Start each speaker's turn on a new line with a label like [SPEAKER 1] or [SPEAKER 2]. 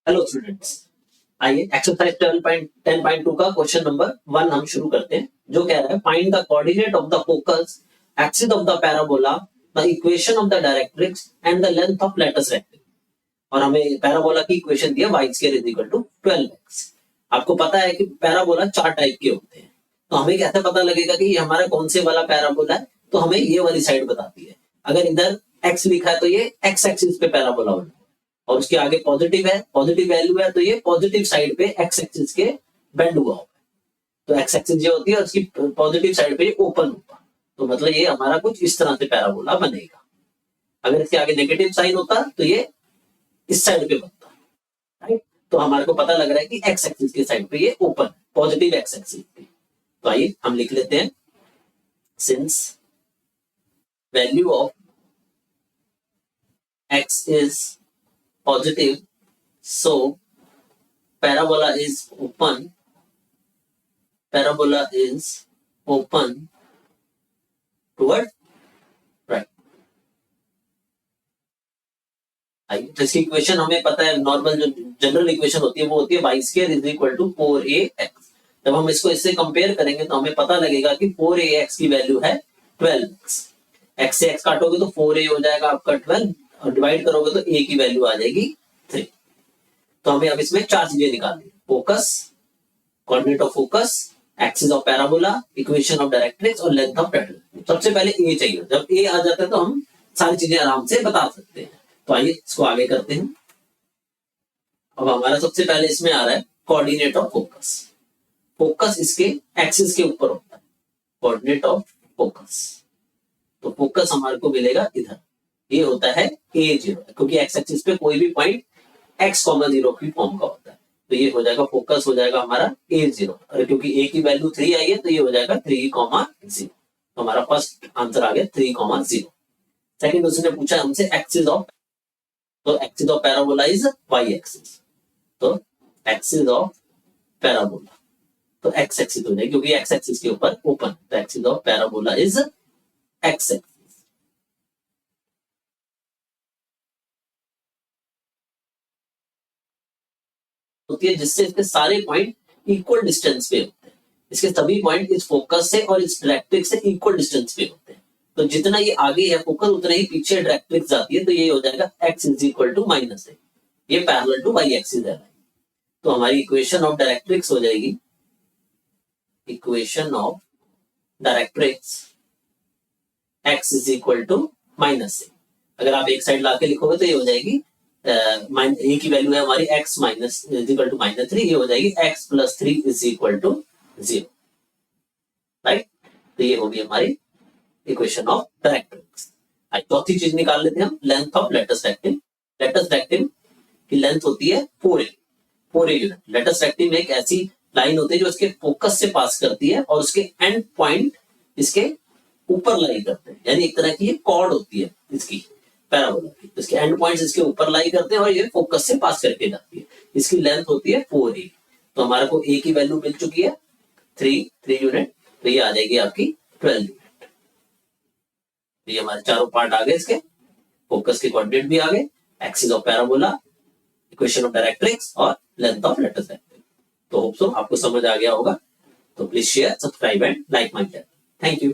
[SPEAKER 1] Hello students, आइए exercise 10.2 का question number 1 हम शुरू करते हैं, जो कह रहा है find the coordinate of the focus, axis of the parabola, the equation of the directrix and the length of latus rectangle. और हमें पैराबोला की इक्वेशन दिया y square is equal to 12x। आपको पता है कि पैराबोला 4 टाइप के होते हैं, तो हमें कैसे पता लगेगा कि ये हमारा कौन से वाला पैराबोला है? तो हमें ये वाली साइड बताती है। अगर इधर x लिखा है तो ये x एक्सिस पे पैराबोला होगा, और उसके आगे पॉजिटिव है, पॉजिटिव वैल्यू है, तो ये पॉजिटिव साइड पे एक्स एक्सिस के बेंड हुआ होगा। तो एक्स एक्सिस जो होती है उसकी पॉजिटिव साइड पे ओपन होगा, तो मतलब ये हमारा कुछ इस तरह से पैराबोला बनेगा। अगर इसके आगे नेगेटिव साइन होता तो ये इस साइड पे बनता, राइट? तो हमारे को पता लग रहा है कि एक्स एक्सिस के साइड पे ये ओपन, पॉजिटिव एक्स एक्सिस पे। तो आइए हम लिख लेते हैं, since value of x is positive, so parabola is open toward right। तो इसकी इक्वेशन हमें पता है, नॉर्मल जो जनरल इक्वेशन होती है वो होती है y square is equal to 4ax। जब हम इसको इससे कंपेयर करेंगे तो हमें पता लगेगा कि 4ax की वैल्यू है 12x। x से x काटोगे तो 4a हो जाएगा आपका 12, और डिवाइड करोगे तो a की वैल्यू आ जाएगी 3। तो हमें अब इसमें 4 चीजें निकालनी, focus, coordinate of focus, axis of parabola, equation of directrix और लेंथ ऑफ रेक्टेंगल। सबसे पहले a चाहिए, जब a आ जाता है तो हम सारी चीजें आराम से बता सकते हैं। तो आइए इसको आगे करते हैं। अब हमारा सबसे पहले इसमें आ रहा है कोऑर्डिनेट ऑफ फोकस। फोकस इसके एक्सिस के ऊपर होता है, कोऑर्डिनेट ऑफ फोकस। तो फोकस हमारे को मिलेगा इधर, ये होता है a0, क्योंकि एक्स एक्सिस पे कोई भी पॉइंट x,0 की फॉर्म का होता है। तो ये हो जाएगा, फोकस हो जाएगा हमारा a0, और क्योंकि a की वैल्यू 3 आई है तो ये हो जाएगा 3,0। तो हमारा फर्स्ट आंसर आ गया 3,0। सेकंड उसने पूछा हमसे एक्सिस ऑफ, तो axis of parabola is y axis, तो एक्सिस ऑफ पैराबोला तो x एक्सिस हो जाएगी, क्योंकि x एक्सिस के ऊपर ओपन, तो axis of parabola is x axis. होती है जिससे इसके सारे पॉइंट इक्वल डिस्टेंस पे होते हैं। इसके सभी पॉइंट इस फोकस से और इस डायरेक्ट्रिक्स से इक्वल डिस्टेंस पे होते हैं। तो जितना ये आगे है फोकस, उतना ही पीछे डायरेक्ट्रिक्स जाती है। तो ये हो जाएगा x is equal to minus है, ये पैरेलल टू y एक्सिस है। तो हमारी इक्वेशन ऑफ डायरेक्ट्रिक्स हो जाएगी, equation of directrix x is equal to minus है। अगर आप एक साइड लाके लिखोगे तो ये हो जाएगी ए की वैल्यू है हमारी x minus is equal to -3, ये हो जाएगी x plus 3 is equal to 0, right? तो ये होगी हमारी इक्वेशन ऑफ डायरेक्ट्रिक्स। चौथी चीज निकाल लेते हैं हम, length of latus rectangle. Latus rectangle की लेंथ होती है 4a यूनिट। लेटस रेक्टेंगल में एक ऐसी लाइन होती है जो इसके फोकस से पास करती है और उसके एंड पॉइंट इसके ऊपर लाई करते हैं, यानी एक तरह की ये कॉर्ड होती है इसकी पैराबोला की। इसके एंड पॉइंट्स इसके ऊपर लाई करते हैं और ये फोकस से पास करके जाती है। इसकी लेंथ होती है 4a। तो हमारे को a की वैल्यू मिल चुकी है 3 यूनिट, तो ये आ जाएगी आपकी 12 यूनिट। ये हमारे चारों पार्ट आ गए, इसके फोकस के कोऑर्डिनेट भी आ गए, axis of parabola, equation of directrix और लेंथ ऑफ लेटस रेक्टेंगल। तो होप सो आपको समझ आ गया होगा। तो please share, subscribe and like my channel. Thank you.